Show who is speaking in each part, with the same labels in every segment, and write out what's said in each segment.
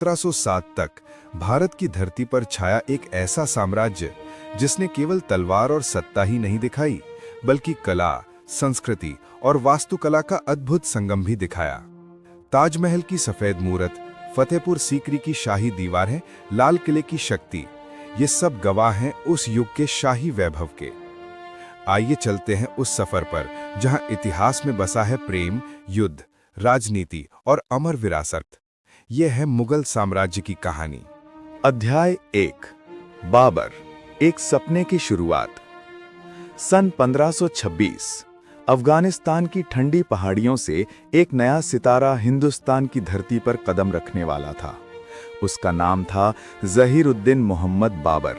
Speaker 1: 1707 तक भारत की धरती पर छाया एक ऐसा साम्राज्य जिसने केवल तलवार और सत्ता ही नहीं दिखाई, बल्कि कला, संस्कृति और वास्तुकला का अद्भुत संगम भी दिखाया। ताजमहल की सफेद मूरत, फतेहपुर सीकरी की शाही दीवारें, लाल किले की शक्ति, ये सब गवाह हैं उस युग के शाही वैभव के। आइए चलते हैं उस सफर पर जहां इतिहास में बसा है प्रेम, युद्ध, राजनीति और अमर विरासत। यह है मुगल साम्राज्य की कहानी।
Speaker 2: अध्याय 1, बाबर, एक सपने की शुरुआत। सन 1526 अफगानिस्तान की ठंडी पहाड़ियों से एक नया सितारा हिंदुस्तान की धरती पर कदम रखने वाला था। उसका नाम था ज़हीरुद्दीन मोहम्मद बाबर।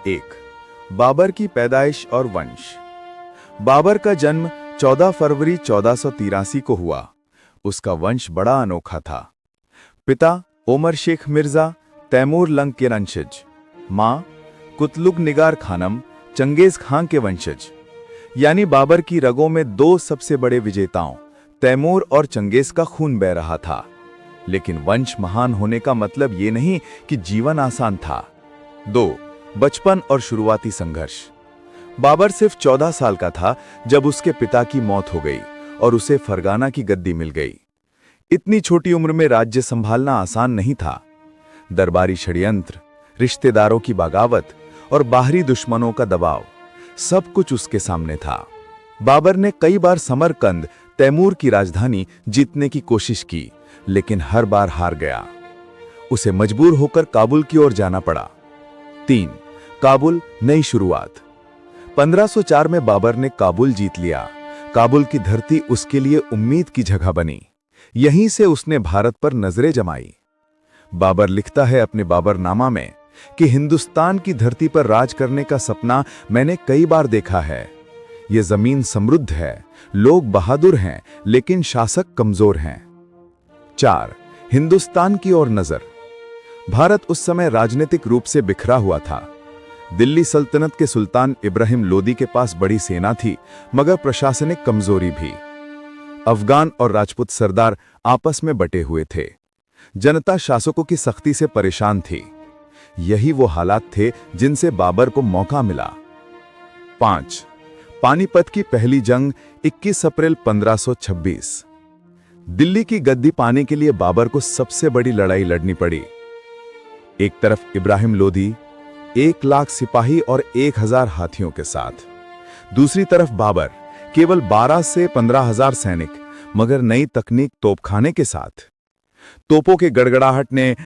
Speaker 2: 1, बाबर की पैदाइश और वंश। बाबर का जन्म 14 फरवरी 1483 को हुआ। उसका वंश बड़ा अनोखा था। पिता ओमर शेख मिर्जा, तैमूर लंग के वंशज। मां कुतलुग निगार खानम, चंगेज खां के वंशज। यानी बाबर की रगों में दो सबसे बड़े विजेताओं तैमूर और चंगेज का खून बह रहा था। लेकिन वंश महान होने का मतलब ये नहीं कि जीवन आसान था। 2, बचपन और शुरुआती संघर्ष। बाबर सिर्फ 14 साल का था जब उसके पिता की मौत हो गई और उसे फरगाना की गद्दी मिल गई। इतनी छोटी उम्र में राज्य संभालना आसान नहीं था। दरबारी षड्यंत्र, रिश्तेदारों की बगावत और बाहरी दुश्मनों का दबाव, सब कुछ उसके सामने था। बाबर ने कई बार समरकंद, तैमूर की राजधानी, जीतने की कोशिश की, लेकिन हर बार हार गया। उसे मजबूर होकर काबुल की ओर जाना पड़ा। 3, काबुल, नई शुरुआत। 1504 में बाबर ने काबुल जीत लिया। काबुल की धरती उसके लिए उम्मीद की जगह बनी। यहीं से उसने भारत पर नजरें जमाई। बाबर लिखता है अपने बाबरनामा में कि हिंदुस्तान की धरती पर राज करने का सपना मैंने कई बार देखा है। ये जमीन समृद्ध है, लोग बहादुर हैं, लेकिन शासक कमजोर हैं। 4, हिंदुस्तान की ओर नजर। भारत उस समय राजनीतिक रूप से बिखरा हुआ था। दिल्ली सल्तनत के सुल्तान इब्राहिम लोदी के पास बड़ी सेना थी, मगर प्रशासनिक कमजोरी भी। अफगान और राजपूत सरदार आपस में बटे हुए थे। जनता शासकों की सख्ती से परेशान थी। यही वो हालात थे जिनसे बाबर को मौका मिला। 5, पानीपत की पहली जंग, 21 अप्रैल 1526। दिल्ली की गद्दी पाने के लिए बाबर को सबसे बड़ी लड़ाई लड़नी पड़ी। एक तरफ इब्राहिम लोदी 1 लाख सिपाही और 1000 हाथियों के साथ, दूसरी तरफ बाबर केवल 12 से 15,000 सैनिक, मगर नई तकनीक तोपखाने के साथ। तोपों के गड़गड़ाहट ने